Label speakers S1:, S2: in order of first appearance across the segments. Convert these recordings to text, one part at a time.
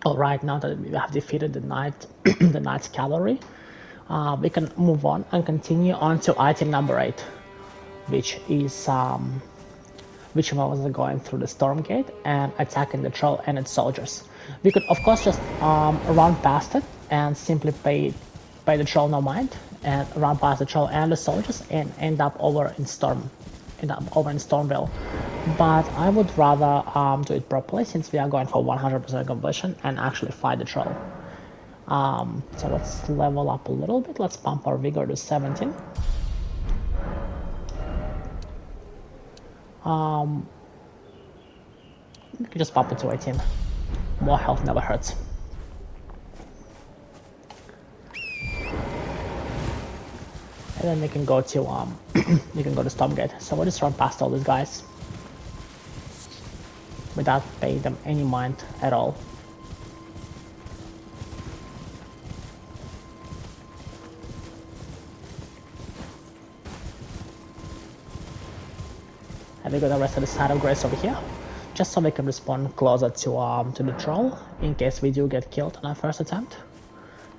S1: Alright, now that we have defeated the knight, the knight's cavalry, we can move on and continue on to item number 8, which is which was going through the storm gate and attacking the troll and its soldiers. We could of course just run past it and simply pay the troll no mind and run past the troll and the soldiers and end up over in Stormville. But I would rather do it properly since we are going for 100% completion and actually fight the troll. So let's level up a little bit. Let's pump our vigor to 17. We can just pump it to 18. More health never hurts. And then we can go to we can go to Stormgate. So we'll just run past all these guys without paying them any mind at all. And we got the rest of the side of Grace over here, just so we can respawn closer to the troll in case we do get killed on our first attempt.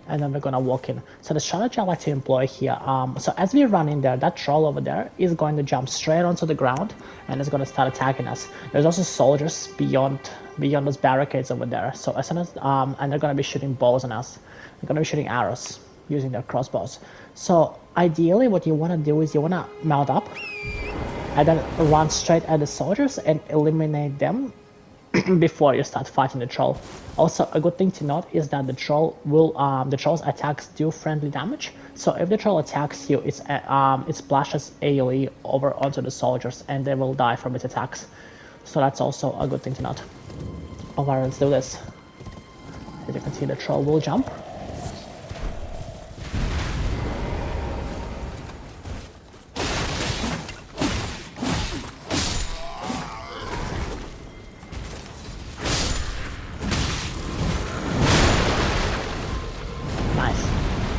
S1: And then we're gonna walk in. So the strategy I like to employ here, so as we run in there, that troll over there is going to jump straight onto the ground and is gonna start attacking us. There's also soldiers beyond those barricades over there. So as soon as and they're gonna be shooting bows on us. They're gonna be shooting arrows using their crossbows. So ideally, what you wanna do is you wanna mount up and then run straight at the soldiers and eliminate them before you start fighting the troll. Also, a good thing to note is that the troll's attacks do friendly damage. So if the troll attacks you, it splashes AoE over onto the soldiers and they will die from its attacks. So that's also a good thing to note. Alright, let's do this. As you can see, the troll will jump.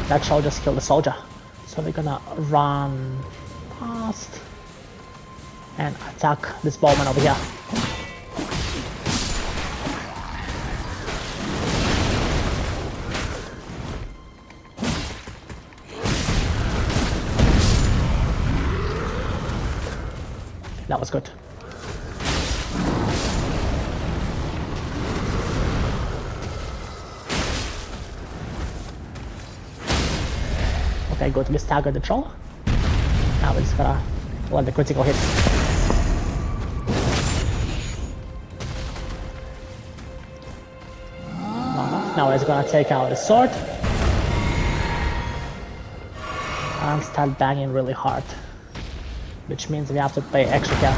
S1: That troll just killed a soldier. So we're gonna run past and attack this bowman over here. That was good. Okay, good. We staggered the troll. Now we're just gonna let the critical hit. Now he's gonna take out his sword and start banging really hard, which means we have to pay extra care.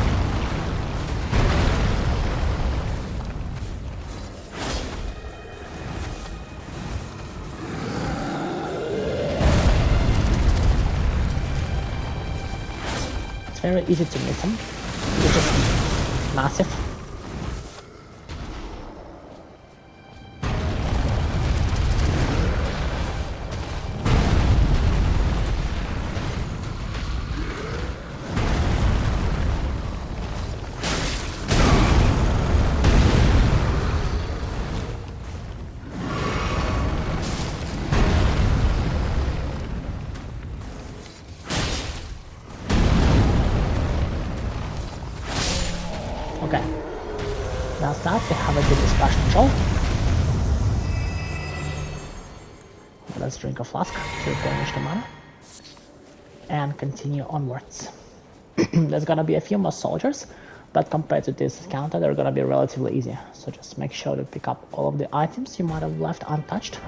S1: Very easy to miss him, which is massive. Okay, that's that. We have a good splash control. Let's drink a flask to replenish the mana and continue onwards. There's gonna be a few more soldiers, but compared to this counter, they're gonna be relatively easy. So just make sure to pick up all of the items you might have left untouched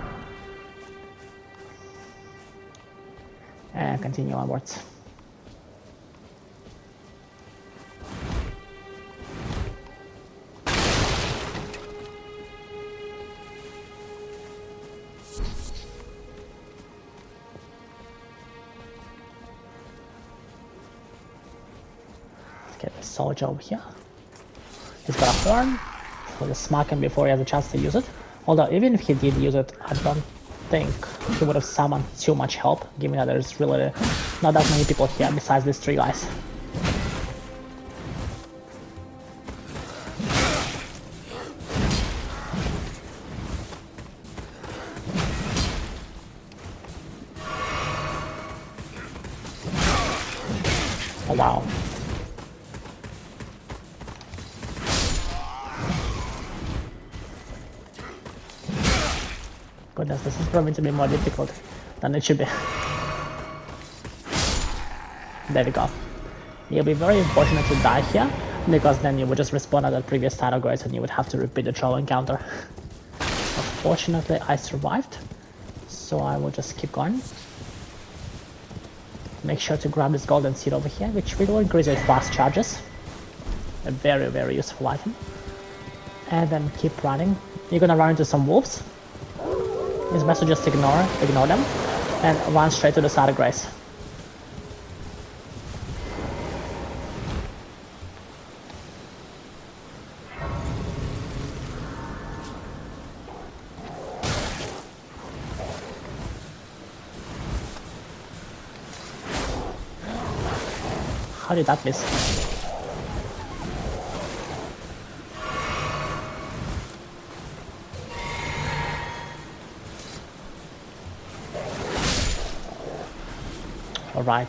S1: and continue onwards. Get the soldier over here. He's got a horn. So just smack him before he has a chance to use it. Although even if he did use it, I don't think he would have summoned too much help, given that there's really not that many people here besides these 3 guys. Oh wow. Goodness, this is proving to be more difficult than it should be. There we go. You'll be very unfortunate to die here, because then you would just respawn at the previous title grades and you would have to repeat the troll encounter. But fortunately I survived, so I will just keep going. Make sure to grab this golden seed over here, which will increase your fast charges. A very, very useful item. And then keep running. You're gonna run into some wolves. It's best to just ignore them and run straight to the side of grace. How did that miss? Alright.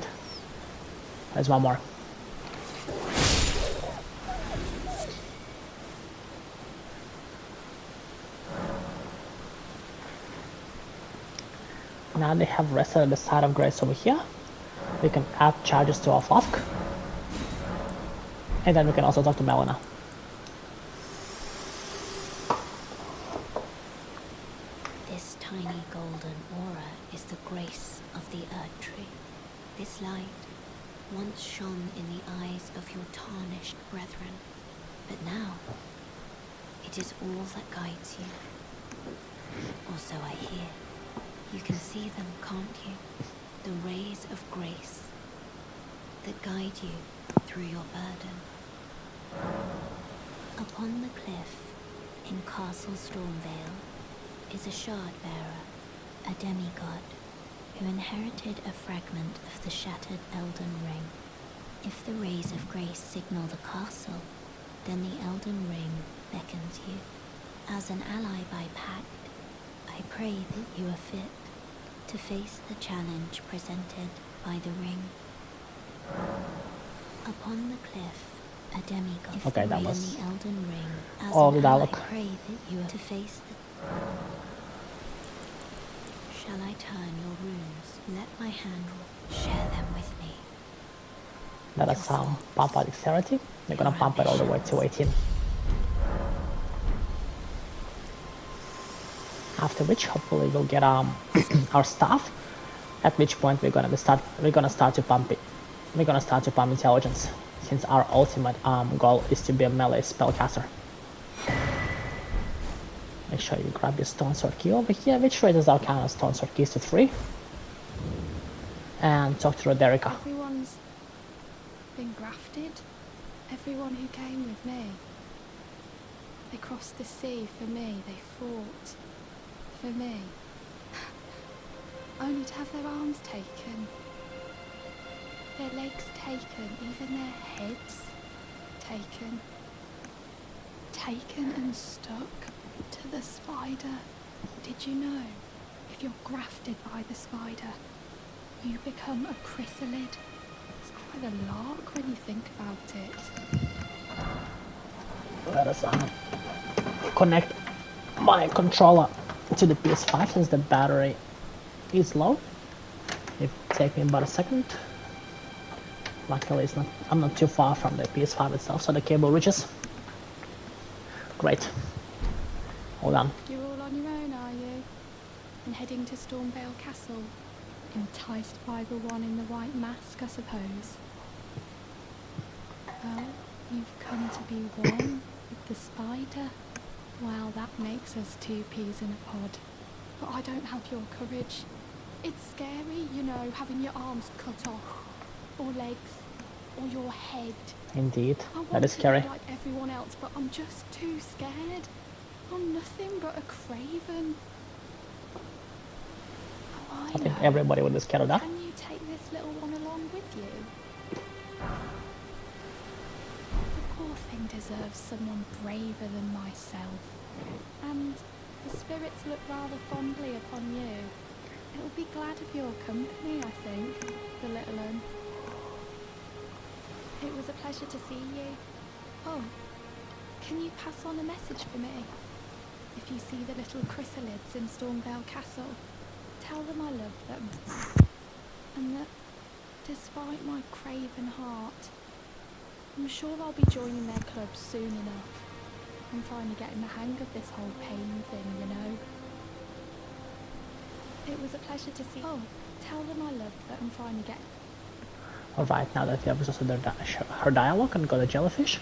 S1: There's one more. Now they have rested at the side of grace over here. We can add charges to our flask. And then we can also talk to Melina.
S2: This tiny golden aura is the grace of the Earth Tree. This light once shone in the eyes of your tarnished brethren, but now it is all that guides you. Or so I hear. You can see them, can't you? The rays of grace that guide you through your burden. Upon the cliff in Castle Stormvale is a shard bearer, a demigod, who inherited a fragment of the shattered Elden Ring. If the rays of grace signal the castle, then the Elden Ring beckons you. As an ally by pact, I pray that you are fit to face the challenge presented by the ring. Upon the cliff, a demigod.
S1: Okay, that was
S2: the Elden Ring. As
S1: all
S2: an
S1: the
S2: ally,
S1: dialogue.
S2: I pray that you are to face the... Shall I turn your runes? Let my hand share them with me.
S1: Let us pump our dexterity. We're gonna pump it all the way to 18. After which, hopefully, we'll get our staff. At which point we're gonna start to pump it. We're gonna start to pump intelligence, since our ultimate goal is to be a melee spellcaster. Make sure you grab your stone sword key over here, which raises our count of stone sword keys to 3. And talk to Roderica.
S3: Everyone's been grafted. Everyone who came with me. They crossed the sea for me. They fought for me. Only to have their arms taken. Their legs taken. Even their heads taken. Taken and stuck to the spider. Did you know? If you're grafted by the spider, you become a chrysalid. It's quite a lark when you think about it.
S1: Let us connect my controller to the PS5 since the battery is low. It will take me about a second. Luckily I'm not too far from the PS5 itself, so the cable reaches. Great. Hold on.
S3: You're all on your own, are you? And heading to Stormvale Castle? Enticed by the one in the white mask, I suppose. Well, you've come to be one with the spider. Well, that makes us 2 peas in a pod. But I don't have your courage. It's scary, you know, having your arms cut off. Or legs. Or your head.
S1: Indeed,
S3: I want
S1: that is
S3: to
S1: scary.
S3: be like everyone else, but I'm just too scared. I'm nothing but a craven. Oh,
S1: I think everybody would be scared of that.
S3: Can you take this little one along with you? The poor thing deserves someone braver than myself. And the spirits look rather fondly upon you. It'll be glad of your company, I think, the little one. It was a pleasure to see you. Oh, can you pass on a message for me? If you see the little chrysalids in Stormvale Castle, tell them I love them. And that, despite my craven heart, I'm sure I'll be joining their club soon enough. I'm finally getting the hang of this whole pain thing, you know. It was a pleasure to see. Oh, tell them I love that I'm finally getting.
S1: Alright, now that we have exhausted her dialogue and got a jellyfish,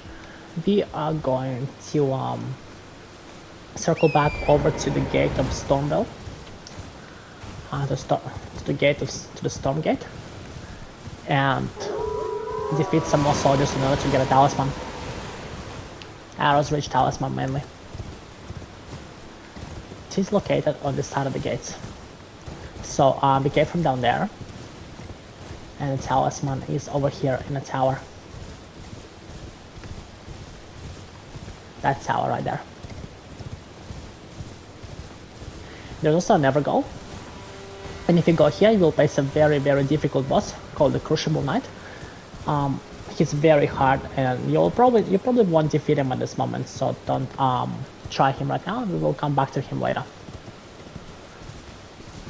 S1: we are going to circle back over to the gate of Stormville. To the Storm Gate, and defeat some more soldiers in order to get a talisman. Arrow's Ridge talisman mainly. It is located on this side of the gates. So we came from down there, and the talisman is over here in the tower. That tower right there. There's also a Never Go. And if you go here, you will face a very, very difficult boss called the Crucible Knight. He's very hard, and you probably won't defeat him at this moment, so don't try him right now. We will come back to him later.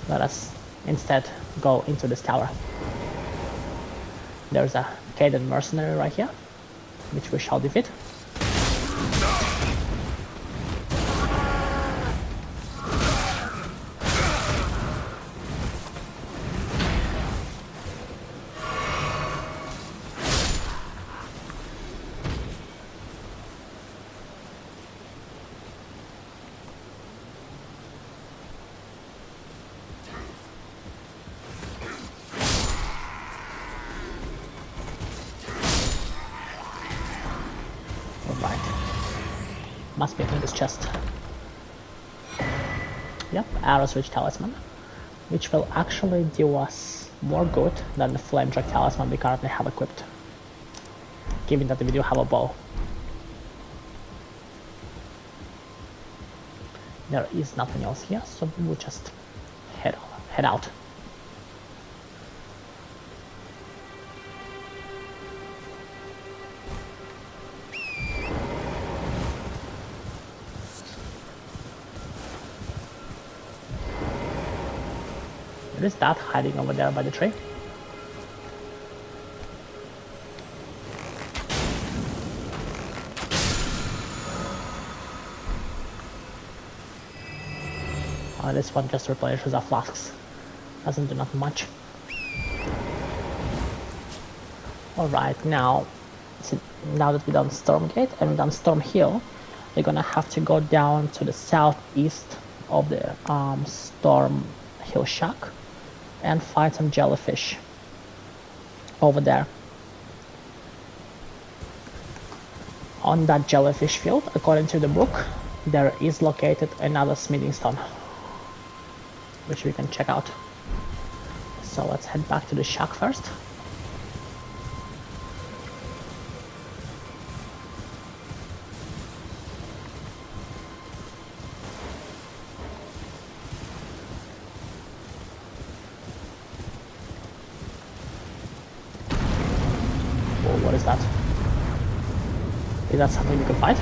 S1: Let us instead go into this tower. There's a Caden mercenary right here, which we shall defeat. Must be in this chest. Yep, Arrow's Ridge talisman, which will actually do us more good than the Flame Drag talisman we currently have equipped, given that we do have a bow. There is nothing else here, so we will just head out. What is that hiding over there by the tree? Oh, this one just replenishes our flasks. Doesn't do nothing much. Alright, now that we've done Stormgate and we've done Storm Hill, we're gonna have to go down to the southeast of the Storm Hill Shack and find some jellyfish over there. On that jellyfish field, according to the book, there is located another smithing stone, which we can check out. So let's head back to the shack first. What is that? Is that something we can fight?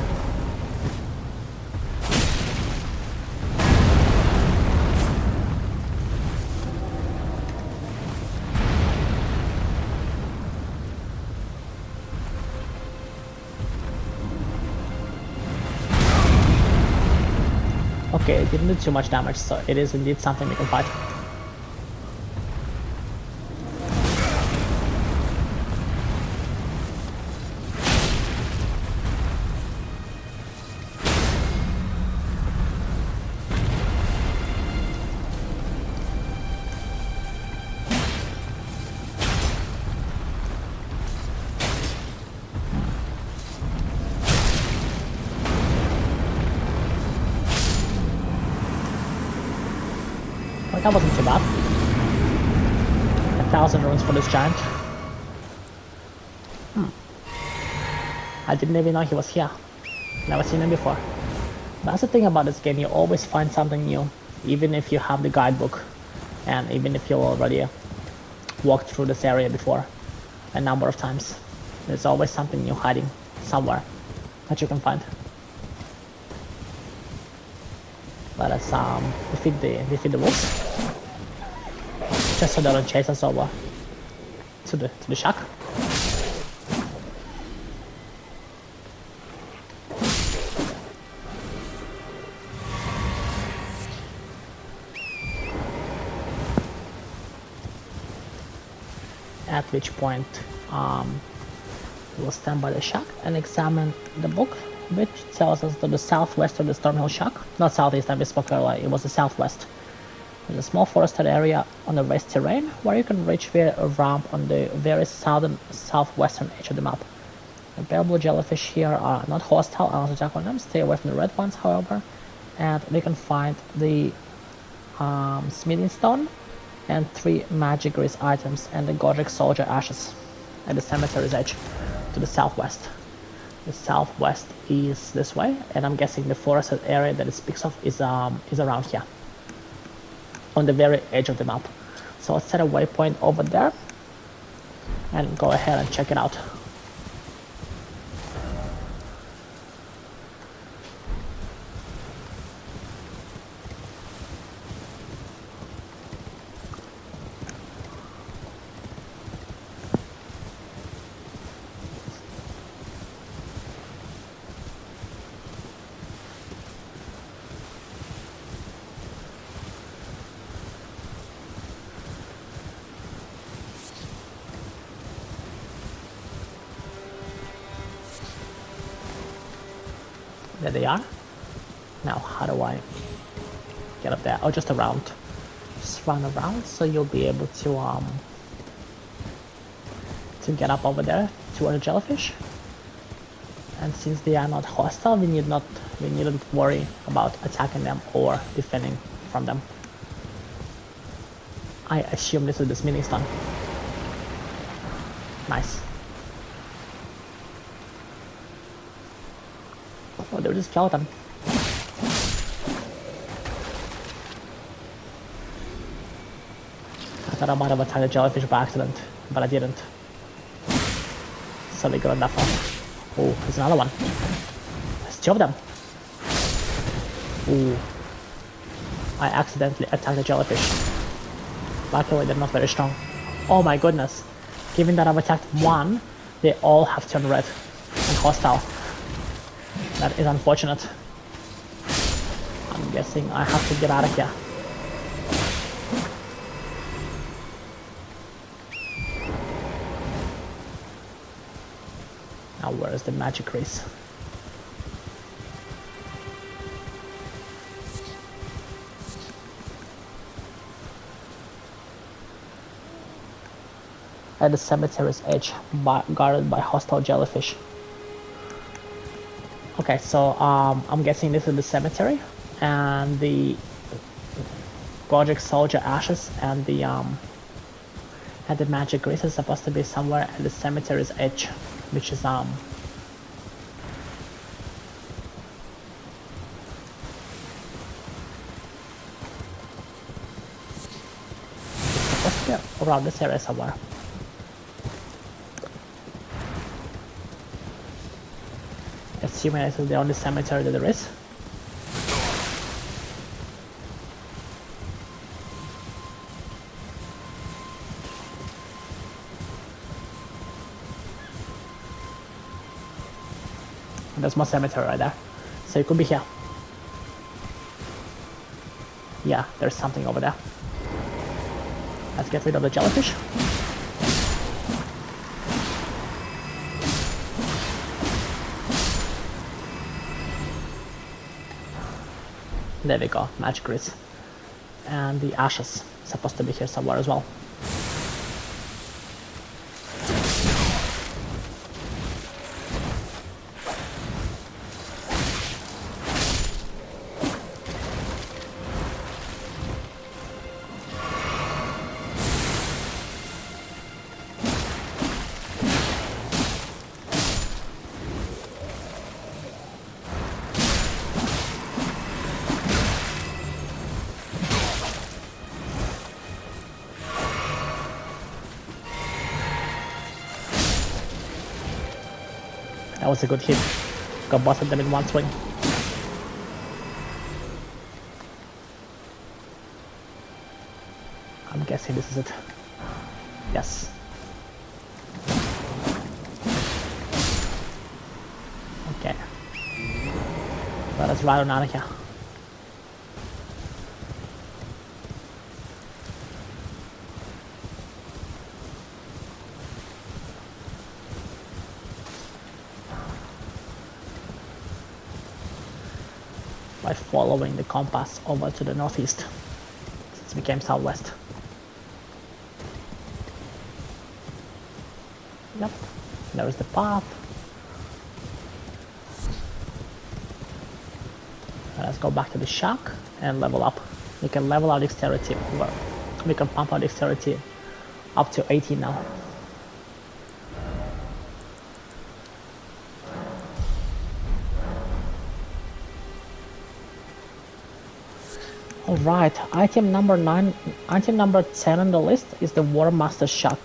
S1: Okay, it didn't do too much damage, so it is indeed something we can fight. That wasn't too bad. 1,000 runes for this giant. I didn't even know he was here. Never seen him before. That's the thing about this game, you always find something new, even if you have the guidebook, and even if you already walked through this area before a number of times. There's always something new hiding somewhere that you can find. Let us defeat the wolves, just so they don't chase us over to the shack. At which point we'll stand by the shack and examine the book, which tells us to the southwest of the Stormhill shack. Not southeast, I misspoke earlier, it was the southwest. There's a small forested area on the raised terrain where you can reach via a ramp on the very southwestern edge of the map. The pale blue jellyfish here are not hostile unless you attack on them. Stay away from the red ones, however. And we can find the smithing stone and 3 magic grease items and the Godric soldier ashes at the cemetery's edge to the southwest. The southwest is this way, and I'm guessing the forested area that it speaks of is around here, on the very edge of the map. So let's set a waypoint over there and go ahead and check it out. There they are. Now, how do I get up there? Oh, just around. Just run around, so you'll be able to get up over there toward the jellyfish. And since they are not hostile, we needn't worry about attacking them or defending from them. I assume this is the smithing stone. Nice. Oh, there's a skeleton. I thought I might have attacked the jellyfish by accident, but I didn't. So we got that one. Oh, there's another one. There's 2 of them. Ooh. I accidentally attacked the jellyfish. Luckily they're not very strong. Oh my goodness. Given that I've attacked one, they all have turned red and hostile. That is unfortunate. I'm guessing I have to get out of here. Now where is the magic grease? At the cemetery's edge, guarded by hostile jellyfish. Okay, so I'm guessing this is the cemetery, and the Godric soldier ashes and the magic grease is supposed to be somewhere at the cemetery's edge, which is supposed to be around this area somewhere. Assuming this is the only cemetery that there is. And there's more cemetery right there. So it could be here. Yeah, there's something over there. Let's get rid of the jellyfish. There we go, magic grease. And the ashes supposed to be here somewhere as well. was a good hit. Got both of them in one swing. I'm guessing this is it. Yes. Okay. Let us ride on out of here. By following the compass over to the northeast. It became southwest. Yep, there is the path. Let's go back to the shack and level up. We can level our dexterity over. We can pump our dexterity up to 18 now. Alright, item number 10 on the list is the War Master Shack.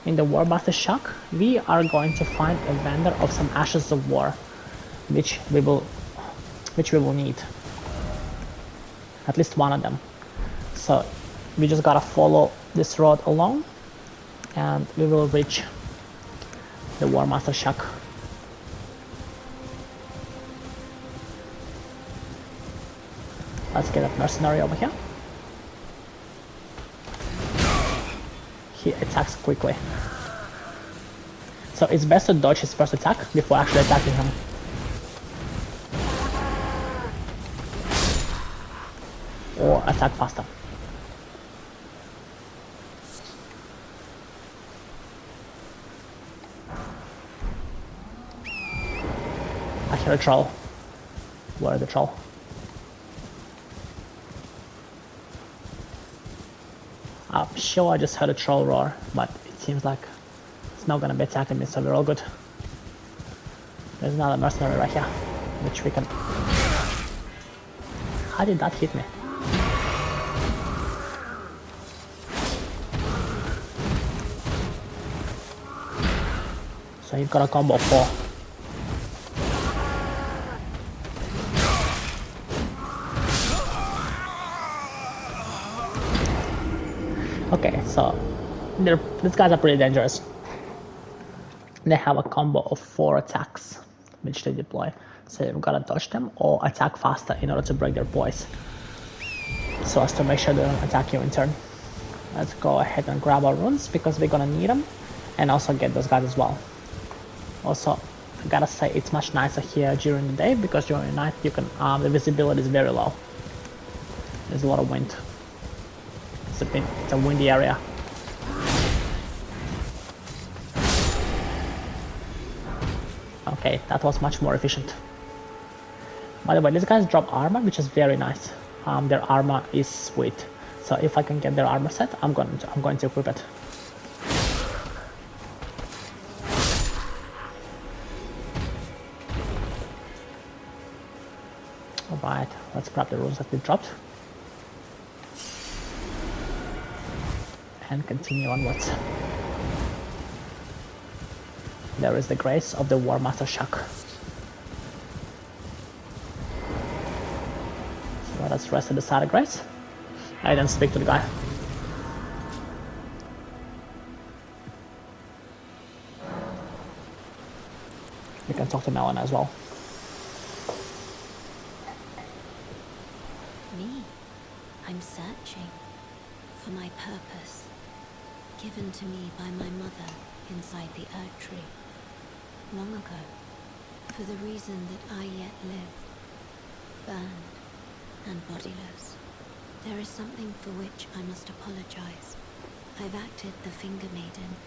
S1: In the War Master Shack, we are going to find a vendor of some Ashes of War, which we will need. At least one of them. So we just gotta follow this road along and we will reach the War Master Shack. Let's get a mercenary over here. He attacks quickly. So it's best to dodge his first attack before actually attacking him. Or attack faster. I hear a troll. Where is the troll? I'm sure I just heard a troll roar, but it seems like it's not gonna be attacking me, so we're all good. There's another mercenary right here, which we can... How did that hit me? So you've got a combo of 4. Okay, so these guys are pretty dangerous. They have a combo of 4 attacks, which they deploy. So you've got to dodge them or attack faster in order to break their poise. So as to make sure they don't attack you in turn. Let's go ahead and grab our runes because we're gonna need them. And also get those guys as well. Also, I gotta say it's much nicer here during the day because during the night you can the visibility is very low. There's a lot of wind. It's a windy area. Okay, that was much more efficient. By the way, these guys drop armor, which is very nice. Their armor is sweet. So if I can get their armor set, I'm going to equip it. Alright, let's grab the runes that we dropped. And continue onwards. There is the grace of the War Master Shack. So let us rest at the side of grace. I then speak to the guy. You can talk to Melon as well.
S2: Me? I'm searching for my purpose, given to me by my mother inside the Earth Tree, long ago, for the reason that I yet live, burned and bodiless. There is something for which I must apologize. I've acted the Finger Maiden,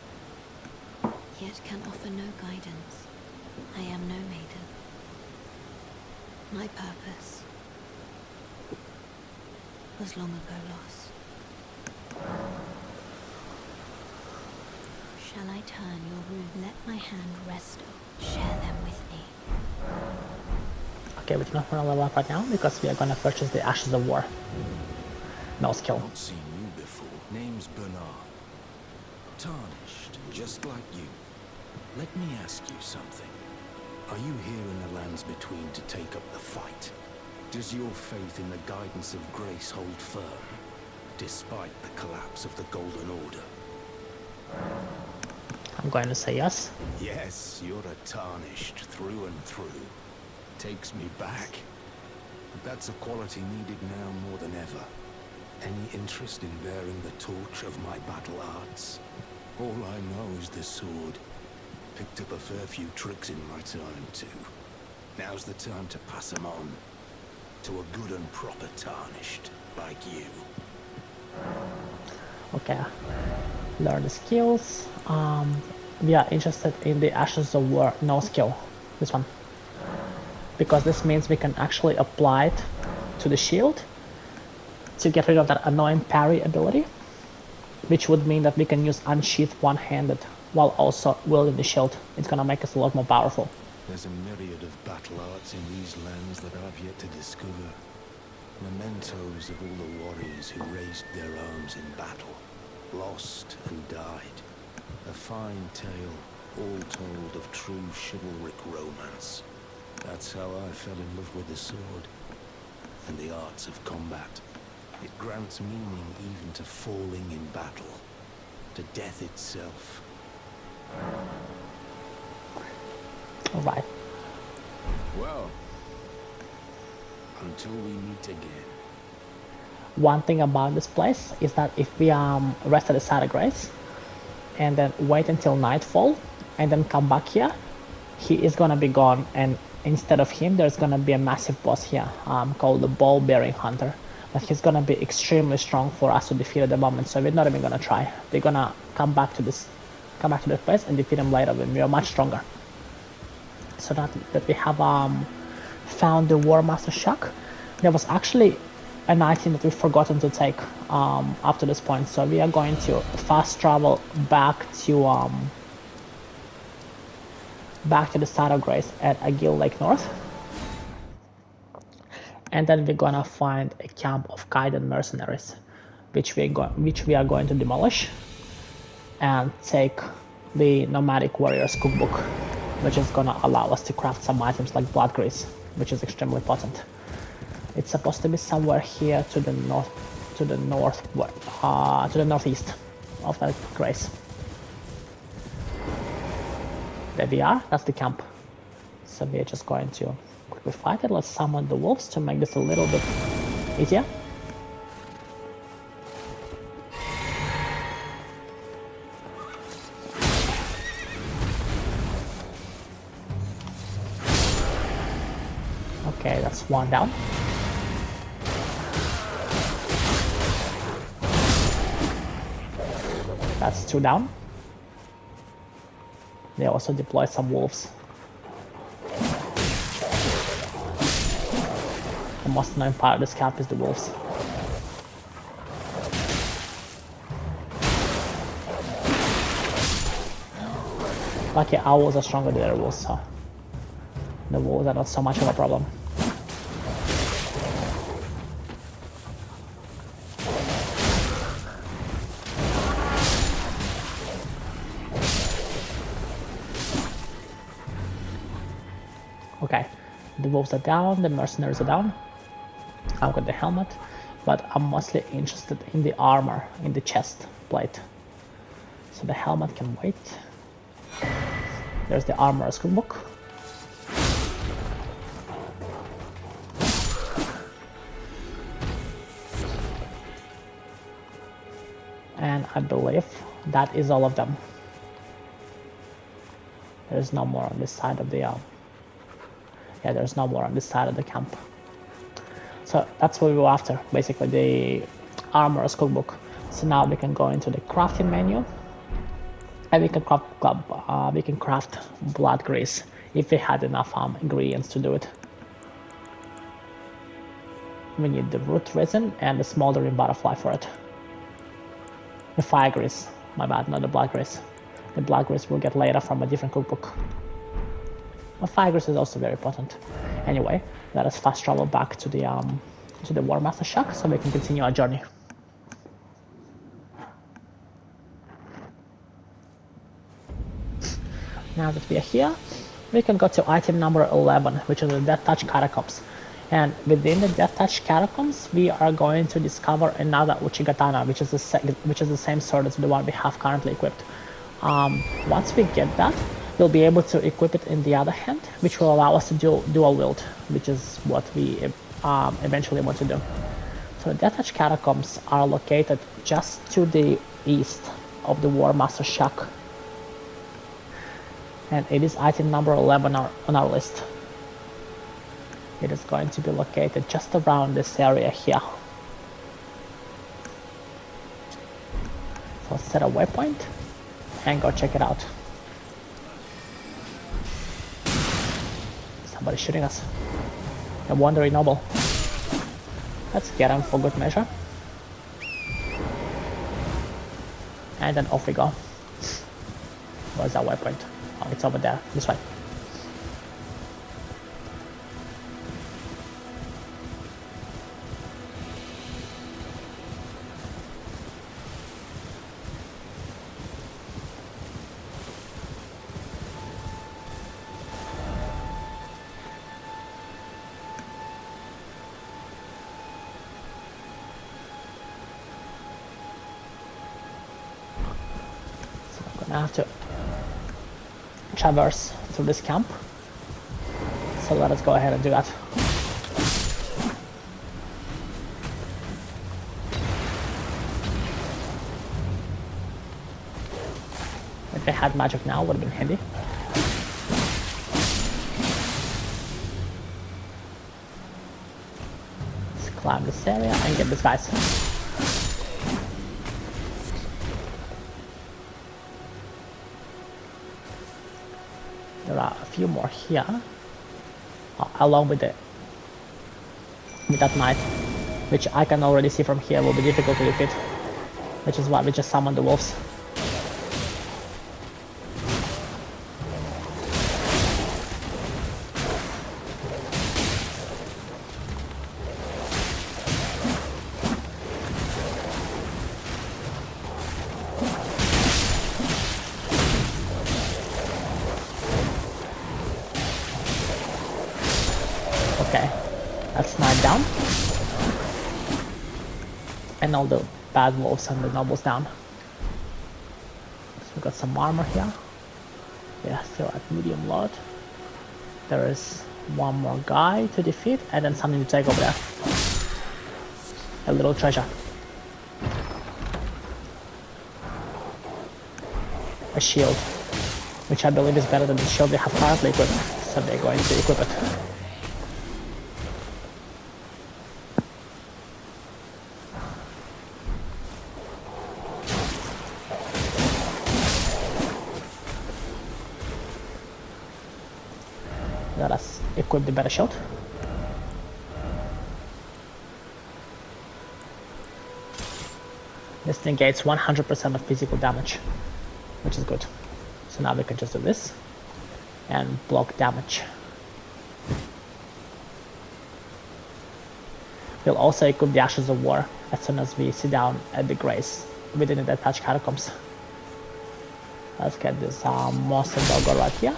S2: yet can offer no guidance. I am no maiden. My purpose was long ago lost. Shall I turn your rune? Let my hand rest. Share them with me.
S1: Okay, we do not want to level up right now because we are gonna purchase the Ashes of War. No skill.
S4: I've not seen you before. Name's Bernard. Tarnished, just like you. Let me ask you something. Are you here in the lands between to take up the fight? Does your faith in the guidance of grace hold firm, despite the collapse of the Golden Order?
S1: I'm going to say yes.
S4: Yes, you're a tarnished through and through. Takes me back. But that's a quality needed now more than ever. Any interest in bearing the torch of my battle arts? All I know is the sword. Picked up a fair few tricks in my time, too. Now's the time to pass them on. To a good and proper tarnished, like you.
S1: Okay. Learn the skills. We are interested in the Ashes of War. No skill. This one. Because this means we can actually apply it to the shield to get rid of that annoying parry ability, which would mean that we can use unsheath one-handed while also wielding the shield. It's gonna make us a lot more powerful.
S4: There's a myriad of battle arts in these lands that I've yet to discover. Mementos of all the warriors who raised their arms in battle, lost and died. A fine tale, all told of true chivalric romance. That's how I fell in love with the sword and the arts of combat. It grants meaning even to falling in battle, to death itself.
S1: Alright.
S4: Well, until we meet again.
S1: One thing about this place is that if we rest at the side of grace and then wait until nightfall and then come back here, he is gonna be gone, and instead of him there's gonna be a massive boss here called the Ball Bearing Hunter. But he's gonna be extremely strong for us to defeat at the moment, so we're not even gonna try. We're gonna come back to this place and defeat him later when we are much stronger. So that we have found the War Master Shack. There was actually an item that we've forgotten to take up to this point, so we are going to fast travel back to the Start of Grace at Agil Lake North. And then we're gonna find a camp of Kaidan mercenaries, which we are going to demolish and take the nomadic warriors cookbook, which is gonna allow us to craft some items like blood grease, which is extremely potent. It's supposed to be somewhere here to the northeast of that grace. There we are. That's the camp. So we're just going to quickly fight it. Let's summon the wolves to make this a little bit easier. Okay, that's one down. That's two down. They also deploy some wolves. The most annoying part of this camp is the wolves. Lucky owls are stronger than the wolves, so the wolves are not so much of a problem. Okay, the wolves are down, the mercenaries are down. I've got the helmet, but I'm mostly interested in the armor, in the chest plate. So the helmet can wait. There's the armorer's cookbook. And I believe that is all of them. There's no more on this side of the yeah, there's no more on this side of the camp. So that's what we go after, basically the armorer's cookbook. So now we can go into the crafting menu, and we can craft blood grease if we had enough ingredients to do it. We need the root resin and the smoldering butterfly for it. The fire grease, my bad, not the blood grease. The blood grease we'll get later from a different cookbook. But fire grease is also very potent. Anyway, let us fast travel back to the War Master Shack so we can continue our journey. Now that we are here, we can go to item number 11, which is the Death Touch Catacombs. And within the Death Touch Catacombs, we are going to discover another Uchigatana, which is the same sword as the one we have currently equipped. Once we get that, we'll be able to equip it in the other hand, which will allow us to do dual wield, which is what we eventually want to do. So the Death Touch Catacombs are located just to the east of the War Master Shack. And it is item number 11 on our list. It is going to be located just around this area here. So set a waypoint and go check it out. Somebody's shooting us. A wandering noble. Let's get him for good measure. And then off we go. Where's our waypoint? Oh, it's over there. This way. I have to traverse through this camp, so let us go ahead and do that. If they had magic now, would have been handy. Let's climb this area and get these guys. There are a few more here, along with that knight, which I can already see from here will be difficult to defeat, which is why we just summoned the wolves. Okay, that's knight down. And all the bad wolves and the nobles down. So we got some armor here. Yeah, still at medium load. There is one more guy to defeat and then something to take over there. A little treasure. A shield, which I believe is better than the shield they have currently equipped. So they're going to equip it. Let us equip the better shield. This negates 100% of physical damage, which is good. So now we can just do this and block damage. We'll also equip the Ashes of War as soon as we sit down at the grace within the Death Touch Catacombs. Let's get this monster doggo right here.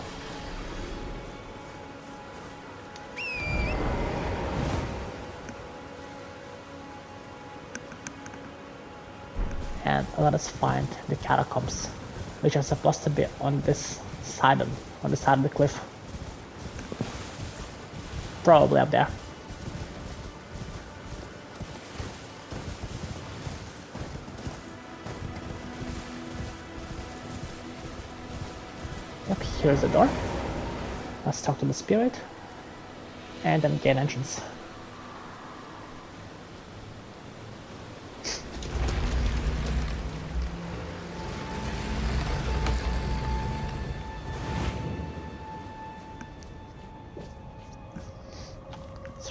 S1: And let us find the catacombs, which are supposed to be on this side of the cliff. Probably up there. Yep, here's the door. Let's talk to the spirit and then gain entrance.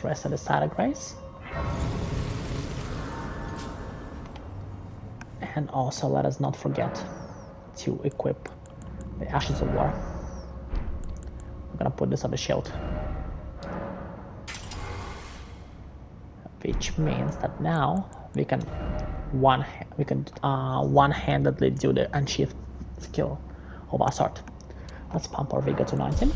S1: Rest at the side of grace, and also let us not forget to equip the Ashes of War. I'm gonna put this on the shield, which means that now we can one-handedly do the unsheath skill of our sword. Let's pump our vigor to 19.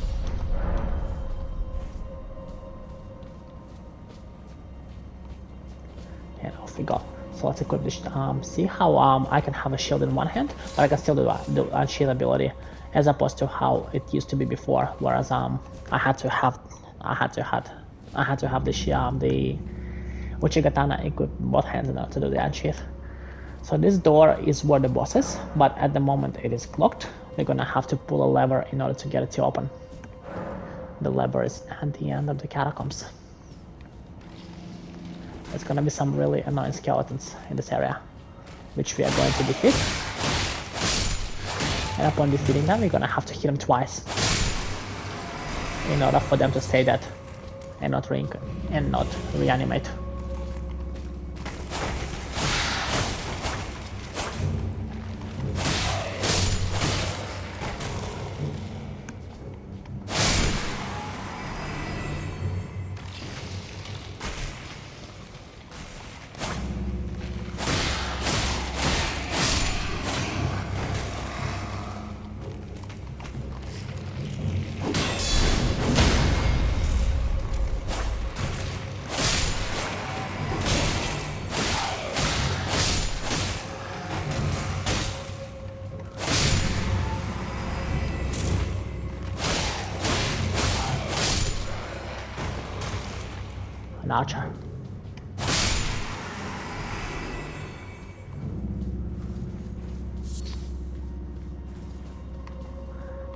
S1: And off we go. So let's equip this. See how I can have a shield in one hand, but I can still do the unshield ability, as opposed to how it used to be before. Whereas I had to have the Uchigatana equipped both hands in order to do the unsheath. So this door is where the boss is, but at the moment it is blocked. We're gonna have to pull a lever in order to get it to open. The lever is at the end of the catacombs. There's gonna be some really annoying skeletons in this area, which we are going to defeat. And upon defeating them, we're gonna have to hit them twice in order for them to stay dead and not reanimate. An archer.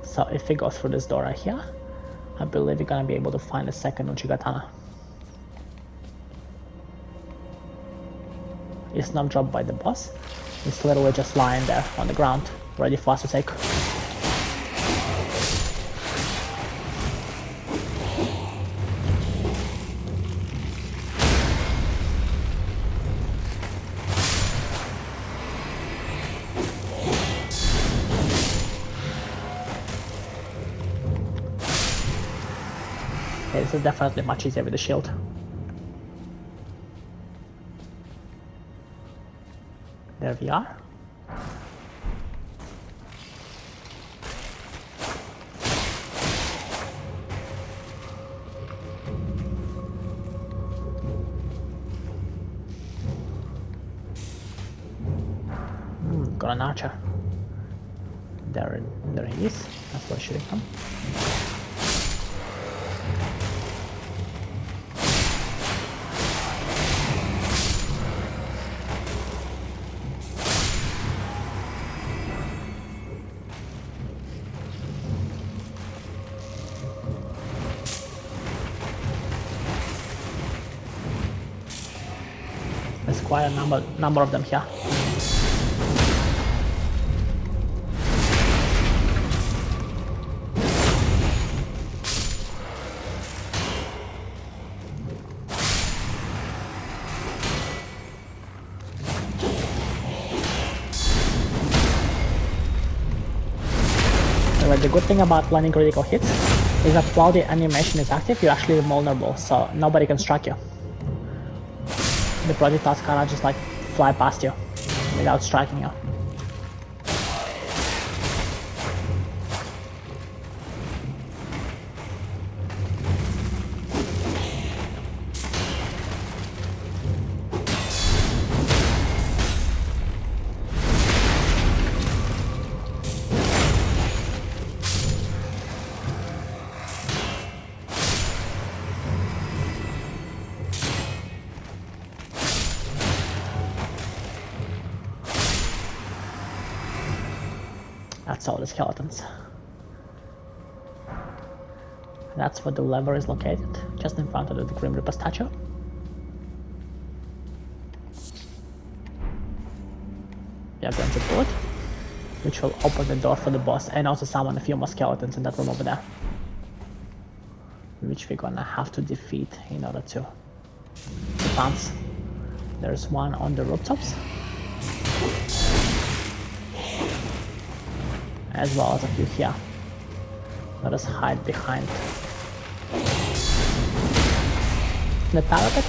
S1: So if we go through this door right here, I believe we're gonna be able to find a second Uchigatana. It's not dropped by the boss, it's literally just lying there on the ground, ready for us to take. This is definitely much easier with the shield. There we are. Got an archer. There he is. That's where shooting from. There's quite a number of them here. Anyway, the good thing about landing critical hits is that while the animation is active, you're actually vulnerable, so nobody can strike you. The projectiles kinda just like fly past you without striking you. That's all the skeletons. That's where the lever is located, just in front of the Grim Reaper statue. We are going to pull it, which will open the door for the boss and also summon a few more skeletons in that room over there, which we're gonna have to defeat in order to advance. There's one on the rooftops, as well as a few here. Let us hide behind the parapet,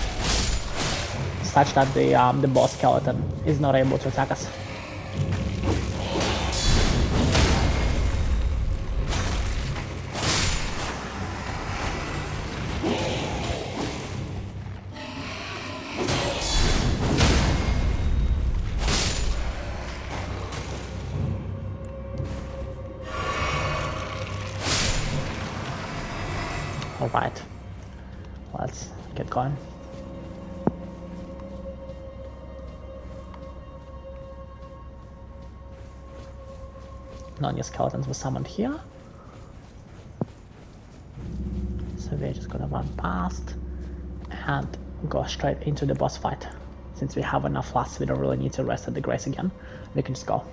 S1: such that the boss skeleton is not able to attack us. Right. Let's get going. No new skeletons were summoned here. So we're just gonna run past and go straight into the boss fight. Since we have enough last, we don't really need to rest at the grace again. We can just go.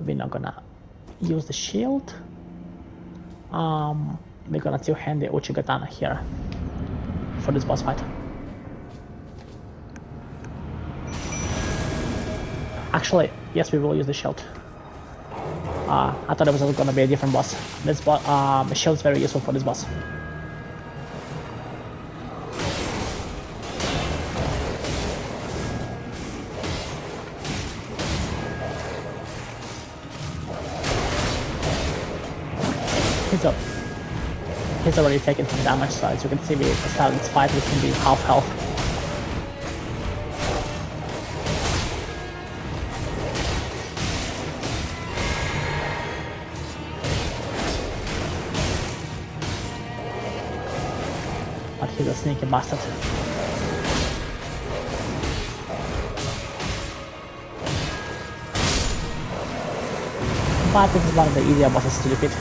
S1: We're not gonna use the shield. We're gonna two-hand the Uchigatana here for this boss fight. Actually, yes, we will use the shield. I thought it was gonna be a different boss. This the shield is very useful for this boss. He's already taken some damage, so as you can see, we started this fight with him being half health. But he's a sneaky bastard. But this is one of the easier bosses to defeat.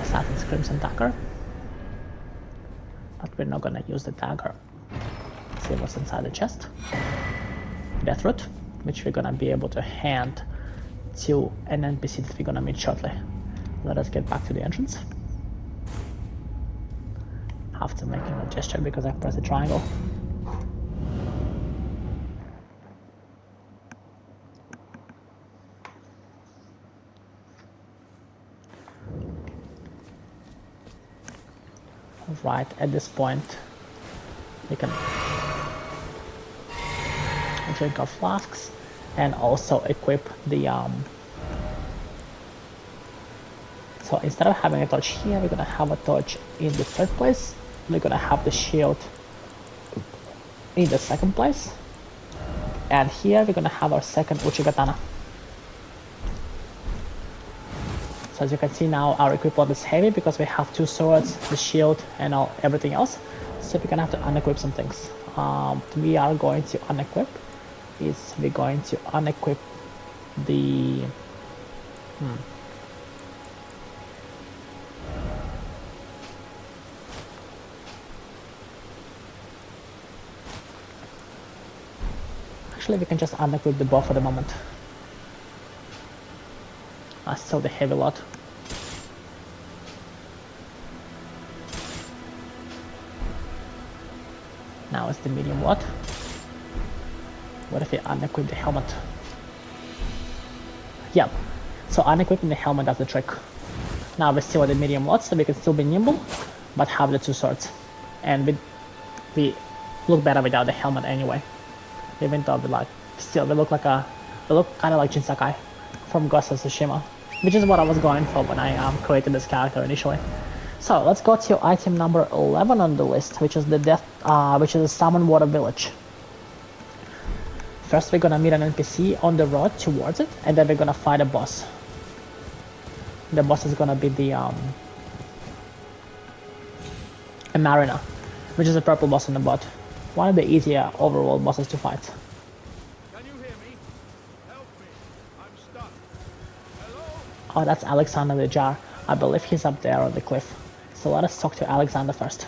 S1: Assassin's Crimson Dagger. But we're not gonna use the dagger. Let's see what's inside the chest. Deathroot, which we're gonna be able to hand to an NPC that we're gonna meet shortly. Let us get back to the entrance. Have to make a gesture because I pressed the triangle. Right at this point, we can drink our flasks and also equip the so instead of having a torch here, we're gonna have a torch in the third place. We're gonna have the shield in the second place, and here we're gonna have our second Uchigatana. So as you can see now, our equipment is heavy because we have two swords, the shield, and everything else. So we're gonna have to unequip some things. We are going to unequip. We're going to unequip the. Actually, we can just unequip the bow for the moment. I saw the heavy lot. Now it's the medium lot. What if we unequip the helmet? Yep. So unequipping the helmet does the trick. Now we're still at the medium lot, so we can still be nimble, but have the two swords. And we look better without the helmet anyway. Even though we look kind of like Jin Sakai from Ghost of Tsushima, which is what I was going for when I created this character initially. So let's go to item number 11 on the list, which is the Summon Water Village. First, we're gonna meet an NPC on the road towards it, and then we're gonna fight a boss. The boss is gonna be the a Mariner, which is a purple boss on the bot. One of the easier overall bosses to fight.
S5: Can you hear me? Help me. I'm stuck. Hello?
S1: Oh, that's Alexander the Jar. I believe he's up there on the cliff. So let us talk to Alexander first.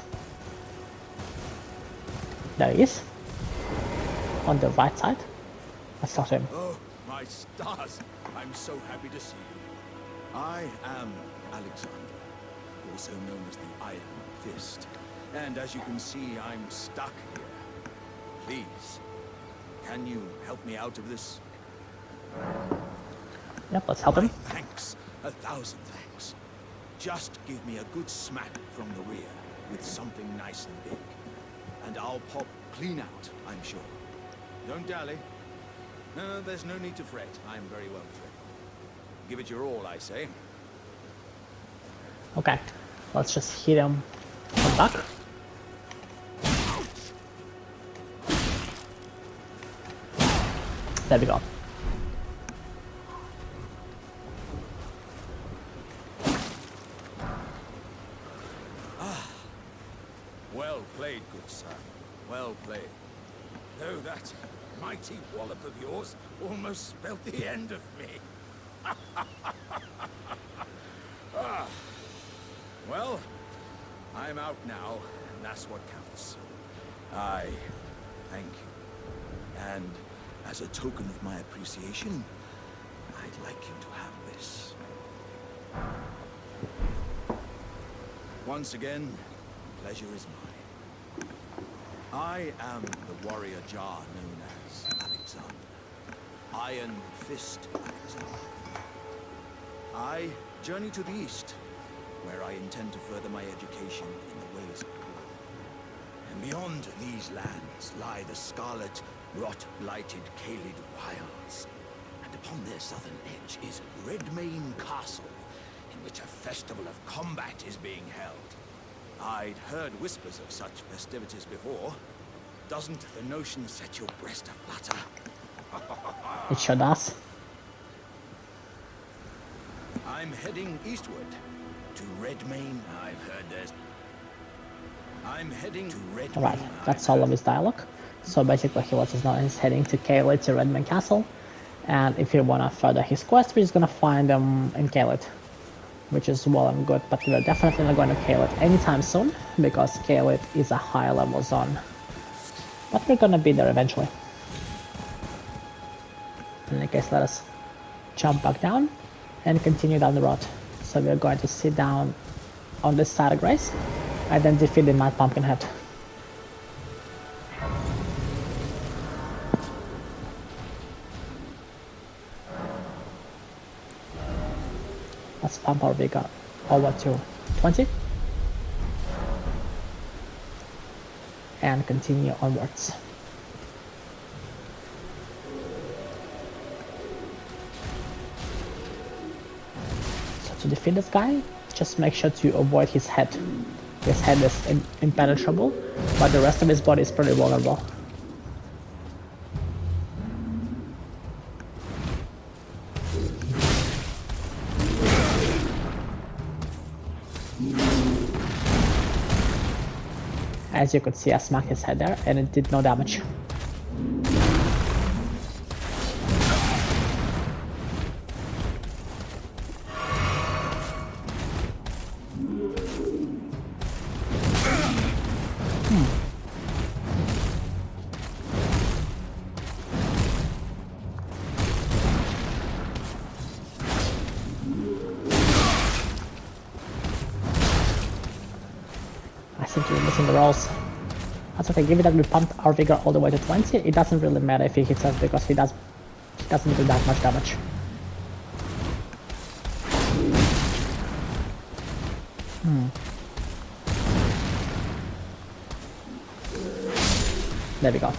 S1: There he is. On the right side. Let's talk to him.
S5: Oh, my stars. I'm so happy to see you. I am Alexander, also known as the Iron Fist. And as you can see, I'm stuck here. Please, can you help me out of this?
S1: Yep, let's help him.
S5: Thanks. 1,000 thanks. Just give me a good smack from the rear with something nice and big. And I'll pop clean out, I'm sure. Don't dally. No, there's no need to fret. I'm very well trained. Give it your all, I say.
S1: Okay, let's just hit him from back. There we go.
S5: Well played, good sir. Well played. Though that mighty wallop of yours almost spelled the end of me. Ah. Well, I'm out now, and that's what counts. I thank you. And as a token of my appreciation, I'd like you to have this. Once again, pleasure is mine. I am the warrior Jar known as Alexander. Iron Fist Alexander. I journey to the east, where I intend to further my education in the ways of war. And beyond these lands lie the scarlet, rot-blighted Caelid wilds. And upon their southern edge is Redmane Castle, in which a festival of combat is being held. I'd heard whispers of such festivities before. Doesn't the notion set your breast aflutter?
S1: It sure does.
S5: I'm heading eastward to Redmane. I've heard there's... I'm heading to Redmane.
S1: Alright, that's all of his dialogue. So basically he lets us know he's heading to Caelid, to Redmane Castle. And if you want to further his quest, we're just going to find them in Caelid. Which is well and good, but we're definitely not going to Caelid anytime soon, because Caelid is a higher level zone. But we're going to be there eventually. In any case, let us jump back down and continue down the road. So we're going to sit down on this side of Grace and then defeat the Mad Pumpkinhead. Let's pump our Vega over to 20 and continue onwards. So to defeat this guy, just make sure to avoid his head. His head is impenetrable, but the rest of his body is pretty vulnerable. As you could see, I smacked his head there and it did no damage. I seem to be missing the rolls. That's okay, given that we pumped our vigor all the way to 20, it doesn't really matter if he hits us because he doesn't do that much damage. There we go.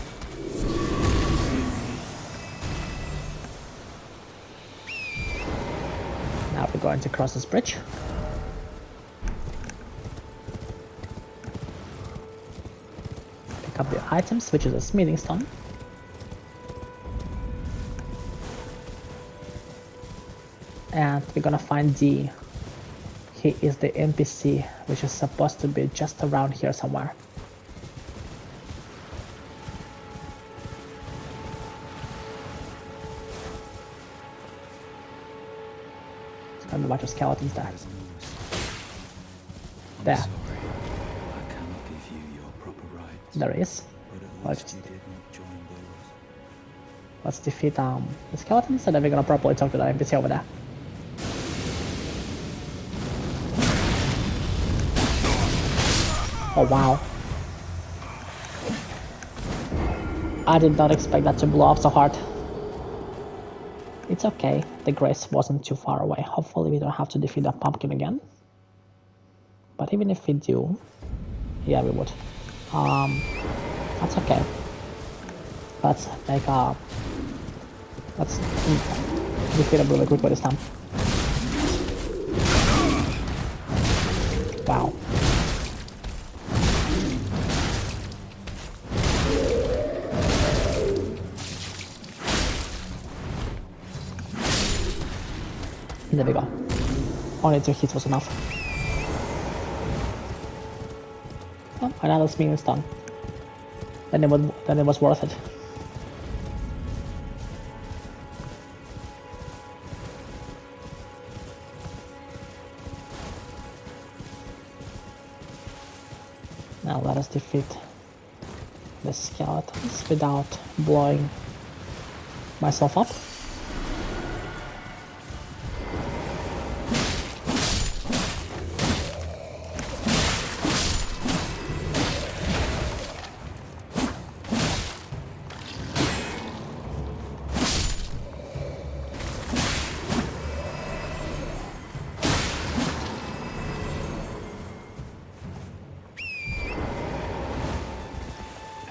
S1: Now we're going to cross this bridge. Pick up the items, which is a smithing stone. And we're gonna find D. He is the NPC, which is supposed to be just around here somewhere. There's gonna be a bunch of skeletons there. There.
S6: Sorry, I cannot give you your proper rights.
S1: There he is.
S6: But at least you did not join those.
S1: Let's defeat the skeletons and then we're gonna properly talk to the NPC over there. Oh wow. I did not expect that to blow up so hard. It's okay, the grace wasn't too far away. Hopefully we don't have to defeat that pumpkin again. But even if we do, yeah we would. That's okay. Let's make a... Let's defeat him really quickly this time. Wow. There we go. Only 2 hits was enough. Oh, another spin is done. Then it was worth it. Now let us defeat the skeletons without blowing myself up.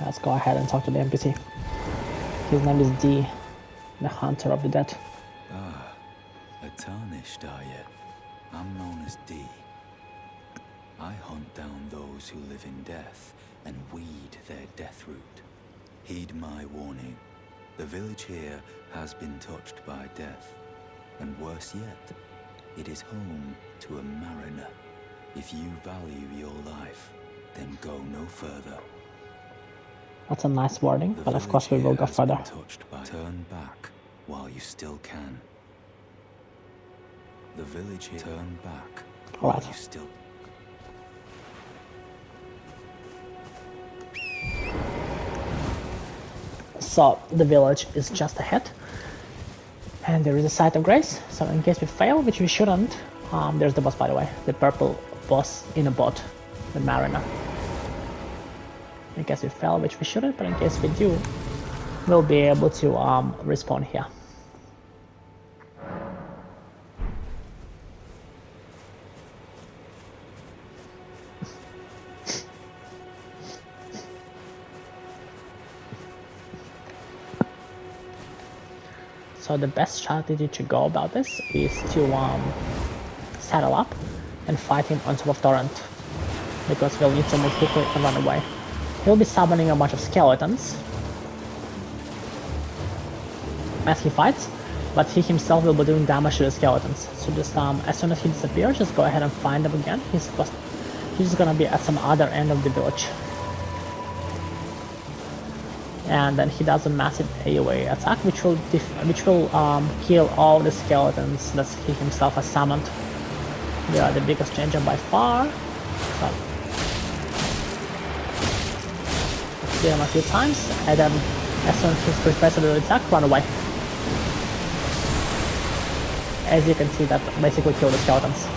S1: Let's go ahead and talk to the NPC. His name is D, the Hunter of the Dead.
S6: Ah, a tarnished, are you? I'm known as D. I hunt down those who live in death and weed their death root. Heed my warning. The village here has been touched by death. And worse yet, it is home to a mariner. If you value your life, then go no further.
S1: That's a nice warning, but of course we will go further.
S6: Turn back while you still can. The village here. Turn back while you still.
S1: So the village is just ahead, and there is a site of grace. So in case we fail, which we shouldn't, there's the boss, by the way, the purple boss in a boat, the mariner. In case we fail, which we shouldn't, but in case we do, we'll be able to respawn here. So the best strategy to go about this is to saddle up and fight him on top of Torrent, because we'll need to move quickly and run away. He'll be summoning a bunch of skeletons as he fights, but he himself will be doing damage to the skeletons. So just as soon as he disappears, just go ahead and find them again. He's just gonna be at some other end of the village. And then he does a massive AoE attack, which will kill all the skeletons that he himself has summoned. They are the biggest danger by far. So kill him a few times, and then as soon as he's prepared to do the attack, run away. As you can see, that basically killed the skeletons.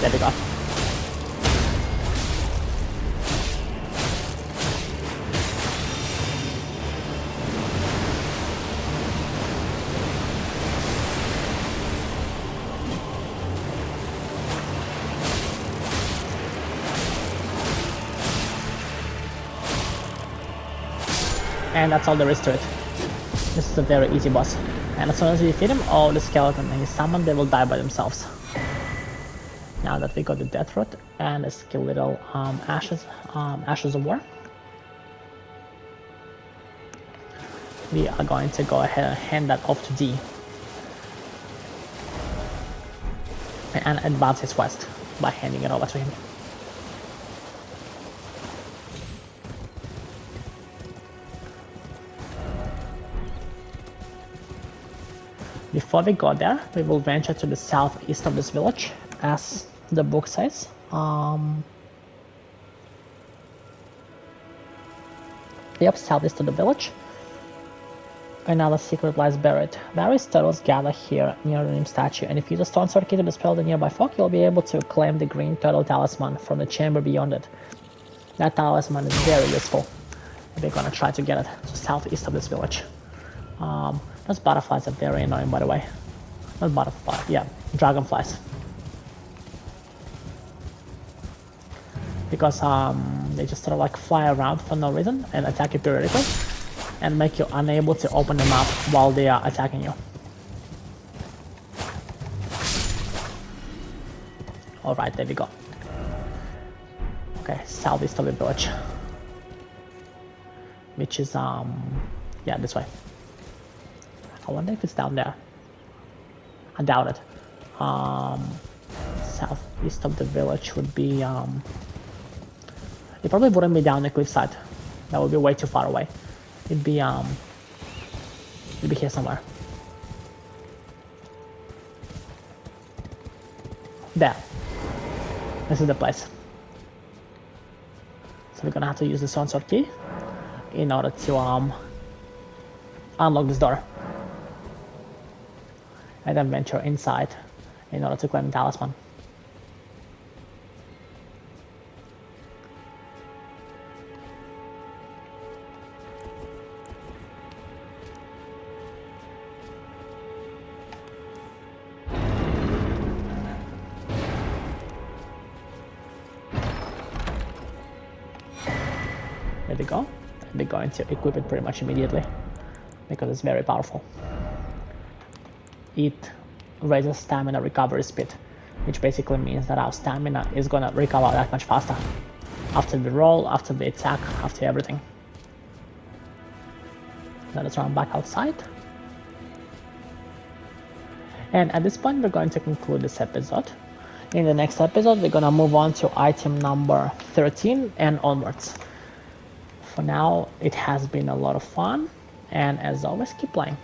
S1: There we go. And that's all there is to it. This is a very easy boss. And as soon as you defeat him, all the skeleton and his summon, they will die by themselves. Now that we got the death root and a skill little ashes of war, we are going to go ahead and hand that off to D and advance his quest by handing it over to him. Before we go there, we will venture to the southeast of this village, as the book says. Yep, southeast of the village. Another secret lies buried. Various turtles gather here near the Nim statue, and if you use a stone sword key to dispel the nearby fog, you'll be able to claim the green turtle talisman from the chamber beyond it. That talisman is very useful. We're gonna try to get it to southeast of this village. Those butterflies are very annoying, by the way. Not butterflies, yeah, dragonflies. Because they just sort of like fly around for no reason and attack you periodically and make you unable to open them up while they are attacking you. Alright, there we go. Okay, southeast of the village. Which is, yeah, this way. I wonder if it's down there. I doubt it. Southeast of the village would be, it probably wouldn't be down the cliffside. That would be way too far away. It'd be here somewhere. There. This is the place. So we're gonna have to use the Stone Sword key in order to unlock this door. And then venture inside in order to claim the talisman. There we go. And we're going to equip it pretty much immediately because it's very powerful. It raises stamina recovery speed, which basically means that our stamina is gonna recover that much faster. After the roll, after the attack, after everything. Let us run back outside. And at this point we're going to conclude this episode. In the next episode we're gonna move on to item number 13 and onwards. For now, it has been a lot of fun, and as always, keep playing.